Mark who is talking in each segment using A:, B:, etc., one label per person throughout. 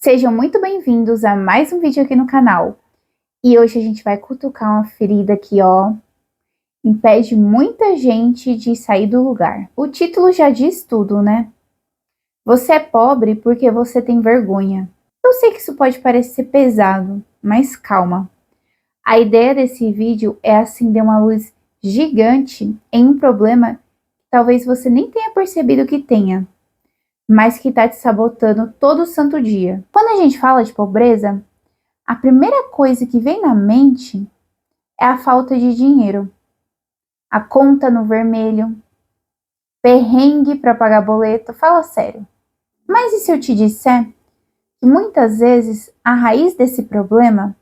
A: Sejam muito bem-vindos a mais um vídeo aqui no canal. E hoje a gente vai cutucar uma ferida que, impede muita gente de sair do lugar. O título já diz tudo, né? Você é pobre porque você tem vergonha. Eu sei que isso pode parecer pesado, mas calma. A ideia desse vídeo é acender uma luz gigante em um problema que talvez você nem tenha percebido que tenha, mas que está te sabotando todo santo dia. Quando a gente fala de pobreza, a primeira coisa que vem na mente é a falta de dinheiro. A conta no vermelho, perrengue para pagar boleto, fala sério. Mas e se eu te disser que muitas vezes a raiz desse problema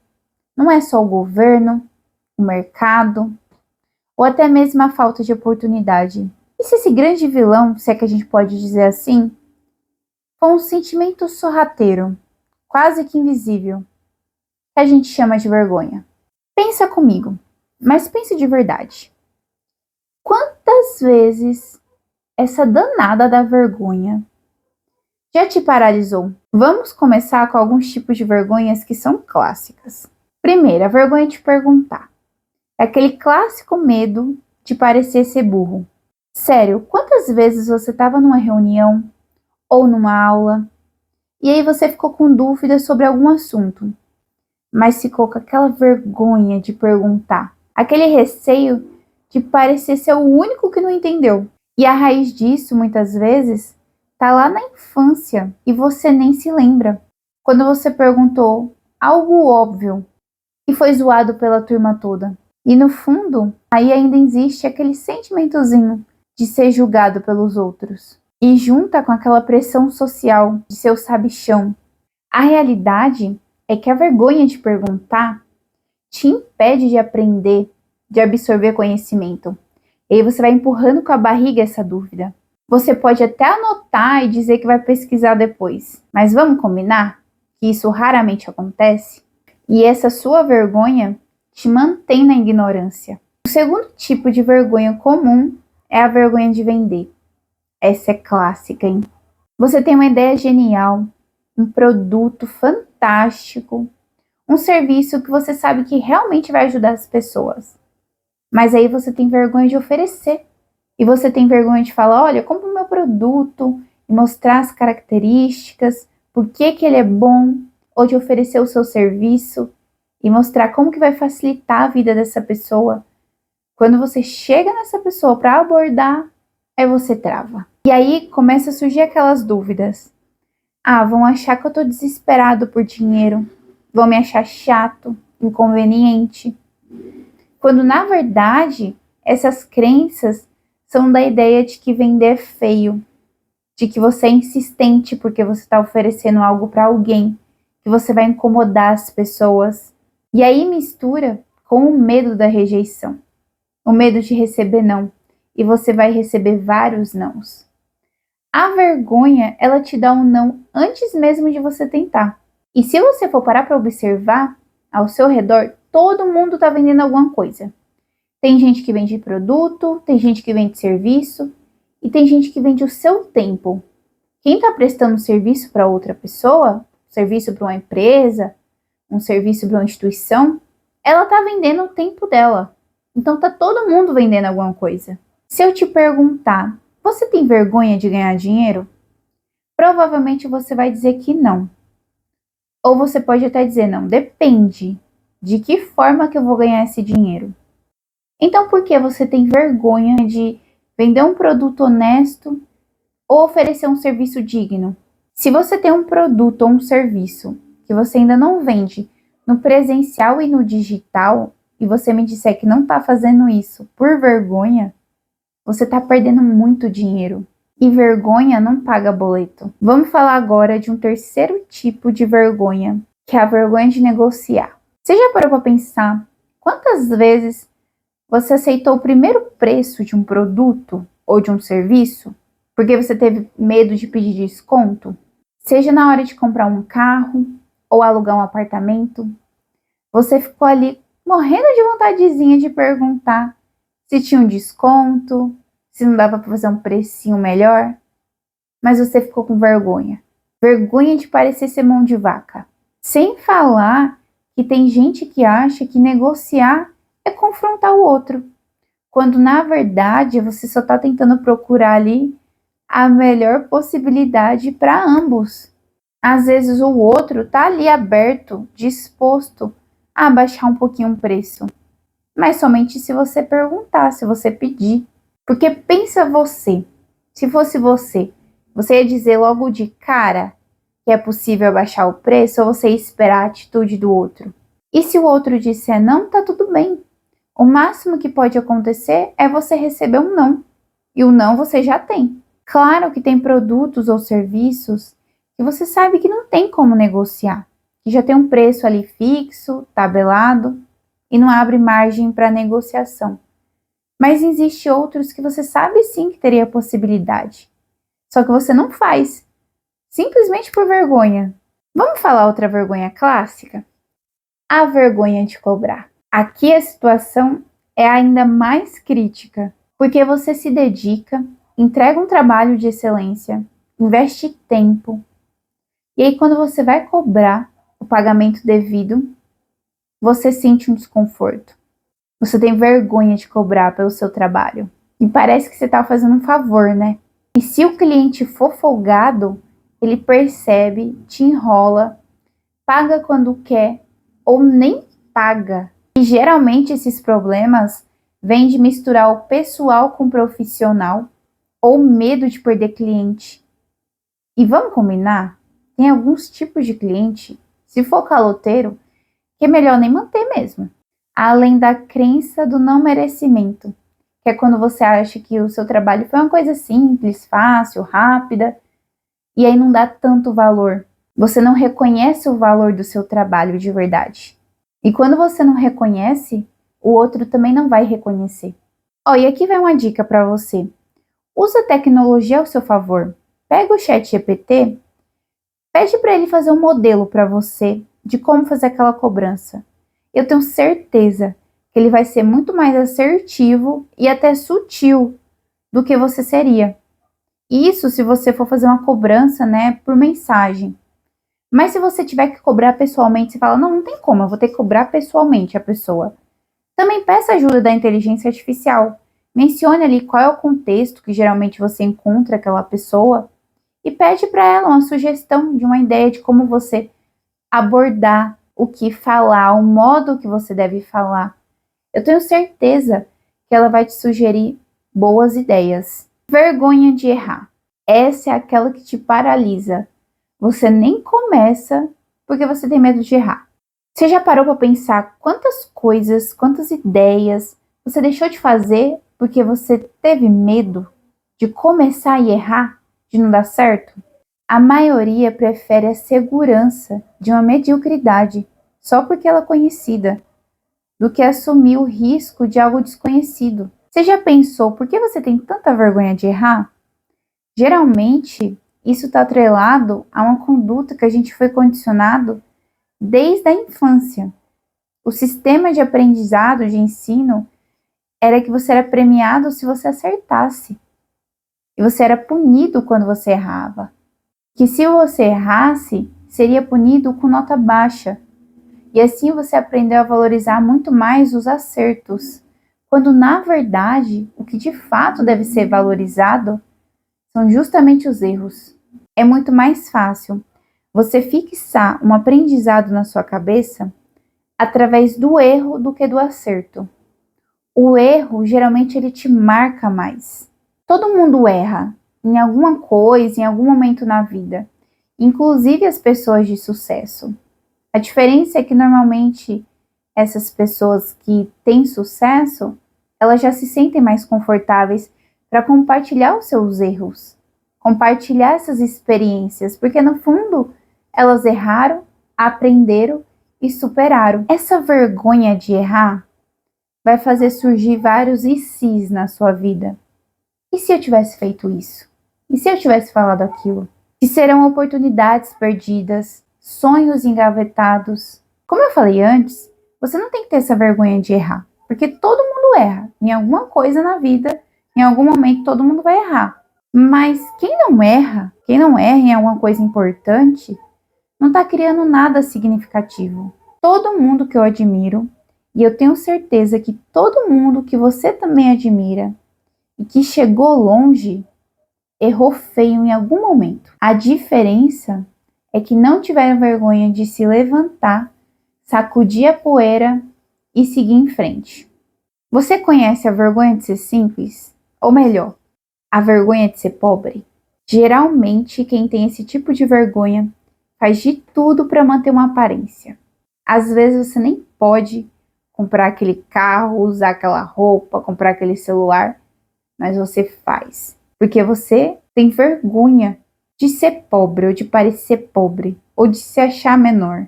A: não é só o governo, o mercado, ou até mesmo a falta de oportunidade? E se esse grande vilão, se é que a gente pode dizer assim, for um sentimento sorrateiro, quase que invisível, que a gente chama de vergonha? Pensa comigo, mas pense de verdade. Quantas vezes essa danada da vergonha já te paralisou? Vamos começar com alguns tipos de vergonhas que são clássicas. Primeiro, a vergonha de perguntar. É aquele clássico medo de parecer ser burro. Sério, quantas vezes você estava numa reunião ou numa aula e aí você ficou com dúvidas sobre algum assunto, mas ficou com aquela vergonha de perguntar, aquele receio de parecer ser o único que não entendeu. E a raiz disso, muitas vezes, tá lá na infância e você nem se lembra. Quando você perguntou algo óbvio e foi zoado pela turma toda. E no fundo, aí ainda existe aquele sentimentozinho de ser julgado pelos outros. E junta com aquela pressão social de ser o sabichão. A realidade é que a vergonha de perguntar te impede de aprender, de absorver conhecimento. E aí você vai empurrando com a barriga essa dúvida. Você pode até anotar e dizer que vai pesquisar depois, mas vamos combinar que isso raramente acontece? E essa sua vergonha te mantém na ignorância. O segundo tipo de vergonha comum é a vergonha de vender. Essa é clássica, hein? Você tem uma ideia genial, um produto fantástico, um serviço que você sabe que realmente vai ajudar as pessoas. Mas aí você tem vergonha de oferecer. E você tem vergonha de falar, olha, compra o meu produto e mostrar as características, por que ele é bom, ou de oferecer o seu serviço e mostrar como que vai facilitar a vida dessa pessoa. Quando você chega nessa pessoa para abordar, aí você trava. E aí começa a surgir aquelas dúvidas. Vão achar que eu tô desesperado por dinheiro, vão me achar chato, inconveniente. Quando na verdade, essas crenças são da ideia de que vender é feio, de que você é insistente porque você está oferecendo algo para alguém, que você vai incomodar as pessoas. E aí mistura com o medo da rejeição, o medo de receber não, e você vai receber vários nãos. A vergonha, ela te dá um não antes mesmo de você tentar. E se você for parar para observar, ao seu redor, todo mundo está vendendo alguma coisa. Tem gente que vende produto, tem gente que vende serviço e tem gente que vende o seu tempo. Quem está prestando serviço para outra pessoa, serviço para uma empresa, um serviço para uma instituição, ela está vendendo o tempo dela. Então tá todo mundo vendendo alguma coisa. Se eu te perguntar, você tem vergonha de ganhar dinheiro? Provavelmente você vai dizer que não. Ou você pode até dizer não, depende de que forma que eu vou ganhar esse dinheiro. Então, por que você tem vergonha de vender um produto honesto ou oferecer um serviço digno? Se você tem um produto ou um serviço que você ainda não vende no presencial e no digital, e você me disser que não está fazendo isso por vergonha, você está perdendo muito dinheiro. E vergonha não paga boleto. Vamos falar agora de um terceiro tipo de vergonha, que é a vergonha de negociar. Você já parou para pensar quantas vezes você aceitou o primeiro preço de um produto ou de um serviço porque você teve medo de pedir desconto? Seja na hora de comprar um carro ou alugar um apartamento, você ficou ali morrendo de vontadezinha de perguntar se tinha um desconto, se não dava para fazer um precinho melhor, mas você ficou com vergonha. vergonha de parecer ser mão de vaca. Sem falar que tem gente que acha que negociar é confrontar o outro, quando na verdade você só está tentando procurar ali a melhor possibilidade para ambos. Às vezes o outro está ali aberto, disposto a baixar um pouquinho o preço, mas somente se você perguntar, se você pedir. Porque pensa você, se fosse você ia dizer logo de cara que é possível abaixar o preço ou você ia esperar a atitude do outro? E se o outro disser não, tá tudo bem. O máximo que pode acontecer é você receber um não. E o não você já tem. Claro que tem produtos ou serviços que você sabe que não tem como negociar, que já tem um preço ali fixo, tabelado e não abre margem para negociação. Mas existe outros que você sabe sim que teria possibilidade. Só que você não faz, simplesmente por vergonha. Vamos falar outra vergonha clássica? A vergonha de cobrar. Aqui a situação é ainda mais crítica, porque você se dedica, entrega um trabalho de excelência, investe tempo, e aí quando você vai cobrar o pagamento devido, você sente um desconforto. Você tem vergonha de cobrar pelo seu trabalho. E parece que você está fazendo um favor, né? E se o cliente for folgado, ele percebe, te enrola, paga quando quer ou nem paga. E geralmente esses problemas vêm de misturar o pessoal com o profissional ou medo de perder cliente. E vamos combinar? Tem alguns tipos de cliente, se for caloteiro, que é melhor nem manter mesmo. Além da crença do não merecimento, que é quando você acha que o seu trabalho foi uma coisa simples, fácil, rápida, e aí não dá tanto valor. Você não reconhece o valor do seu trabalho de verdade. E quando você não reconhece, o outro também não vai reconhecer. E aqui vai uma dica para você. Usa a tecnologia ao seu favor. Pega o ChatGPT, pede para ele fazer um modelo para você de como fazer aquela cobrança. Eu tenho certeza que ele vai ser muito mais assertivo e até sutil do que você seria. Isso se você for fazer uma cobrança, né, por mensagem. Mas se você tiver que cobrar pessoalmente, você fala, não tem como, eu vou ter que cobrar pessoalmente a pessoa. Também peça ajuda da inteligência artificial. Mencione ali qual é o contexto que geralmente você encontra aquela pessoa e pede para ela uma sugestão de uma ideia de como você abordar o que falar, o modo que você deve falar. Eu tenho certeza que ela vai te sugerir boas ideias. Vergonha de errar. Essa é aquela que te paralisa. Você nem começa porque você tem medo de errar. Você já parou para pensar quantas coisas, quantas ideias você deixou de fazer porque você teve medo de começar e errar, de não dar certo? A maioria prefere a segurança de uma mediocridade só porque ela é conhecida, do que assumir o risco de algo desconhecido. Você já pensou por que você tem tanta vergonha de errar? Geralmente, isso está atrelado a uma conduta que a gente foi condicionado desde a infância. O sistema de aprendizado, de ensino, era que você era premiado se você acertasse. E você era punido quando você errava. Que se você errasse, seria punido com nota baixa. E assim você aprendeu a valorizar muito mais os acertos, quando na verdade o que de fato deve ser valorizado são justamente os erros. É muito mais fácil você fixar um aprendizado na sua cabeça através do erro do que do acerto. O erro geralmente ele te marca mais. Todo mundo erra em alguma coisa, em algum momento na vida, inclusive as pessoas de sucesso. A diferença é que normalmente essas pessoas que têm sucesso, elas já se sentem mais confortáveis para compartilhar os seus erros, compartilhar essas experiências, porque no fundo elas erraram, aprenderam e superaram. Essa vergonha de errar vai fazer surgir vários e se's na sua vida. E se eu tivesse feito isso? E se eu tivesse falado aquilo? Que serão oportunidades perdidas, sonhos engavetados. Como eu falei antes, você não tem que ter essa vergonha de errar, porque todo mundo erra. Em alguma coisa na vida, em algum momento todo mundo vai errar. Mas quem não erra, Quem não erra em alguma coisa importante não está criando nada significativo. Todo mundo que eu admiro, e eu tenho certeza que todo mundo que você também admira e que chegou longe, errou feio em algum momento. A diferença é que não tiveram vergonha de se levantar, sacudir a poeira e seguir em frente. Você conhece a vergonha de ser simples? Ou melhor, a vergonha de ser pobre? Geralmente, quem tem esse tipo de vergonha faz de tudo para manter uma aparência. Às vezes você nem pode comprar aquele carro, usar aquela roupa, comprar aquele celular, mas você faz. Porque você tem vergonha de ser pobre, ou de parecer pobre, ou de se achar menor.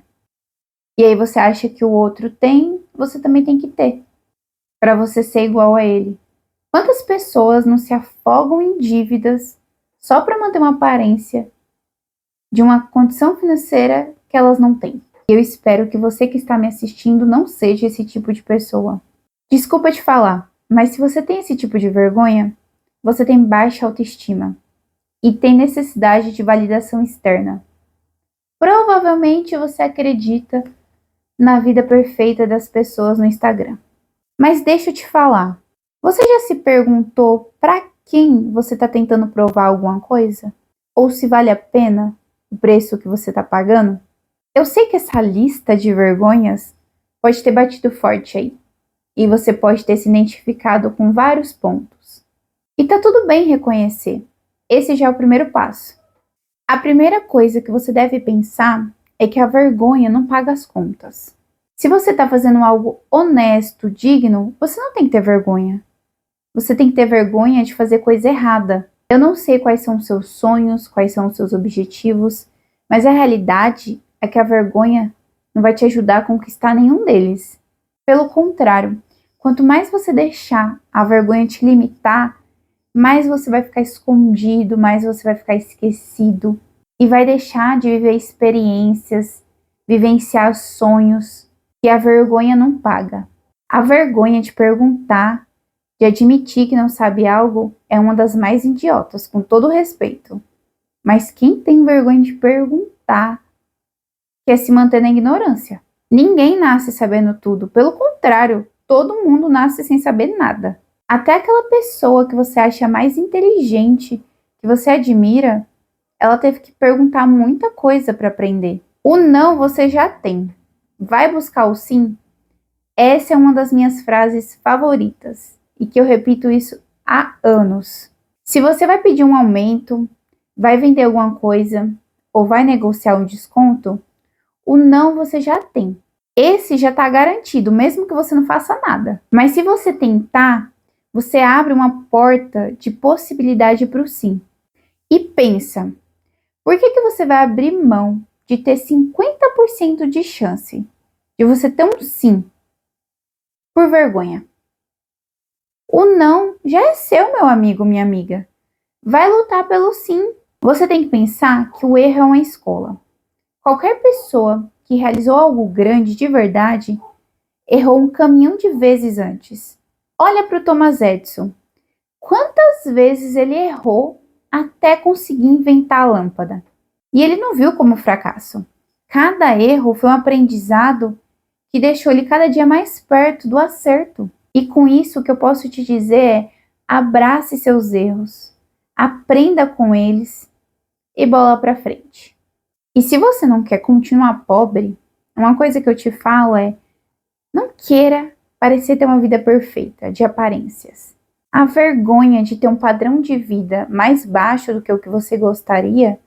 A: E aí você acha que o outro tem, você também tem que ter, para você ser igual a ele. Quantas pessoas não se afogam em dívidas só para manter uma aparência de uma condição financeira que elas não têm? Eu espero que você que está me assistindo não seja esse tipo de pessoa. Desculpa te falar, mas se você tem esse tipo de vergonha, você tem baixa autoestima e tem necessidade de validação externa. Provavelmente você acredita na vida perfeita das pessoas no Instagram. Mas deixa eu te falar, você já se perguntou para quem você está tentando provar alguma coisa? Ou se vale a pena o preço que você está pagando? Eu sei que essa lista de vergonhas pode ter batido forte aí. E você pode ter se identificado com vários pontos. E tá tudo bem reconhecer. Esse já é o primeiro passo. A primeira coisa que você deve pensar é que a vergonha não paga as contas. Se você está fazendo algo honesto, digno, você não tem que ter vergonha. Você tem que ter vergonha de fazer coisa errada. Eu não sei quais são os seus sonhos, quais são os seus objetivos, mas a realidade é que a vergonha não vai te ajudar a conquistar nenhum deles. Pelo contrário, quanto mais você deixar a vergonha te limitar, mais você vai ficar escondido, mais você vai ficar esquecido e vai deixar de viver experiências, vivenciar sonhos que a vergonha não paga. A vergonha de perguntar, de admitir que não sabe algo, é uma das mais idiotas, com todo respeito. Mas quem tem vergonha de perguntar quer se manter na ignorância. Ninguém nasce sabendo tudo, pelo contrário, todo mundo nasce sem saber nada. Até aquela pessoa que você acha mais inteligente, que você admira, ela teve que perguntar muita coisa para aprender. O não você já tem. Vai buscar o sim? Essa é uma das minhas frases favoritas e que eu repito isso há anos. Se você vai pedir um aumento, vai vender alguma coisa ou vai negociar um desconto, o não você já tem. Esse já está garantido, mesmo que você não faça nada. Mas se você tentar, você abre uma porta de possibilidade para o sim. E pensa, por que você vai abrir mão de ter 50% de chance de você ter um sim? Por vergonha. O não já é seu, meu amigo, minha amiga. Vai lutar pelo sim. Você tem que pensar que o erro é uma escola. Qualquer pessoa que realizou algo grande de verdade errou um caminhão de vezes antes. Olha para o Thomas Edison. Quantas vezes ele errou até conseguir inventar a lâmpada? E ele não viu como fracasso. Cada erro foi um aprendizado que deixou ele cada dia mais perto do acerto. E com isso, o que eu posso te dizer é: abrace seus erros, aprenda com eles e bola para frente. E se você não quer continuar pobre, uma coisa que eu te falo é: não queira parecer ter uma vida perfeita, de aparências. A vergonha de ter um padrão de vida mais baixo do que o que você gostaria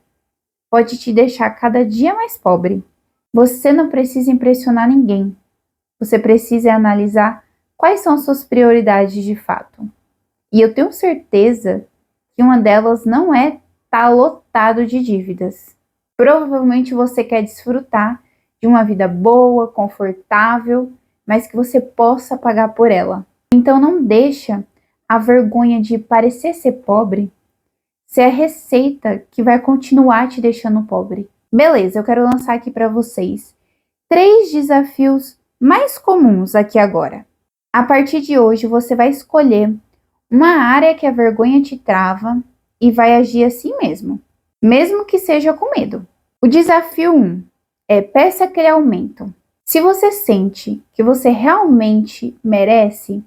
A: pode te deixar cada dia mais pobre. Você não precisa impressionar ninguém. Você precisa analisar quais são as suas prioridades de fato. E eu tenho certeza que uma delas não é estar lotado de dívidas. Provavelmente você quer desfrutar de uma vida boa, confortável, mas que você possa pagar por ela. Então não deixa a vergonha de parecer ser pobre ser a receita que vai continuar te deixando pobre. Beleza, eu quero lançar aqui para vocês 3 desafios mais comuns aqui agora. A partir de hoje você vai escolher uma área que a vergonha te trava e vai agir assim mesmo. mesmo que seja com medo. O desafio 1 é peça aquele aumento. Se você sente que você realmente merece,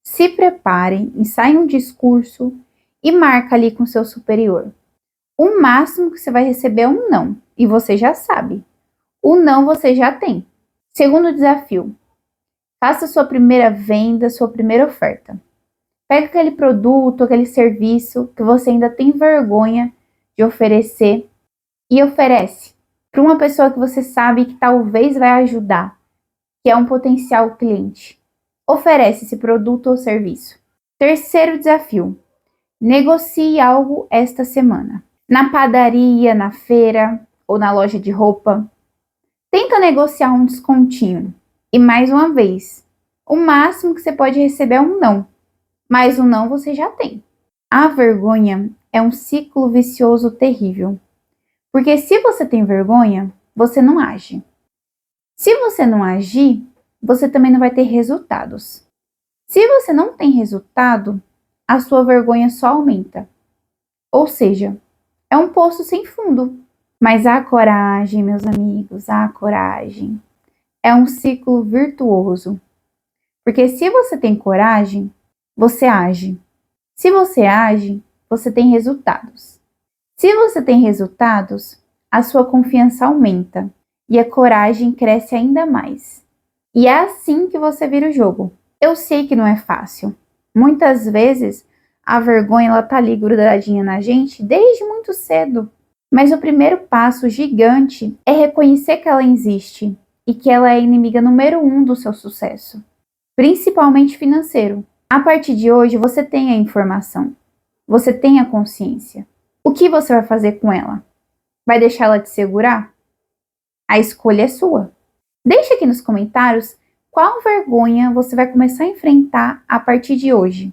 A: se prepare, ensaie um discurso e marca ali com seu superior. O máximo que você vai receber é um não, e você já sabe. O não você já tem. Segundo desafio, faça sua primeira venda, sua primeira oferta. Pega aquele produto, aquele serviço que você ainda tem vergonha de oferecer e oferece para uma pessoa que você sabe que talvez vai ajudar, que é um potencial cliente. Oferece esse produto ou serviço. Terceiro desafio, negocie algo esta semana. Na padaria, na feira ou na loja de roupa, tenta negociar um descontinho. E mais uma vez, o máximo que você pode receber é um não, mas o não você já tem. A vergonha é um ciclo vicioso terrível, porque se você tem vergonha, você não age. Se você não agir, você também não vai ter resultados. Se você não tem resultado, a sua vergonha só aumenta. Ou seja, é um poço sem fundo. Mas a coragem, meus amigos, a coragem é um ciclo virtuoso. Porque se você tem coragem, você age. Se você age, você tem resultados. Se você tem resultados, a sua confiança aumenta e a coragem cresce ainda mais. E é assim que você vira o jogo. Eu sei que não é fácil. Muitas vezes a vergonha ela tá ali grudadinha na gente desde muito cedo. Mas o primeiro passo gigante é reconhecer que ela existe e que ela é a inimiga número 1 do seu sucesso, principalmente financeiro. A partir de hoje você tem a informação, você tem a consciência. O que você vai fazer com ela? Vai deixar ela te segurar? A escolha é sua. Deixe aqui nos comentários qual vergonha você vai começar a enfrentar a partir de hoje.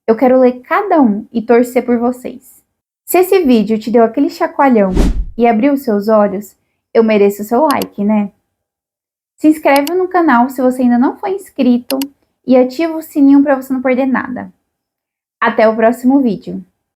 A: Eu quero ler cada um e torcer por vocês. Se esse vídeo te deu aquele chacoalhão e abriu os seus olhos, eu mereço o seu like, né? Se inscreve no canal se você ainda não foi inscrito e ativa o sininho para você não perder nada. Até o próximo vídeo.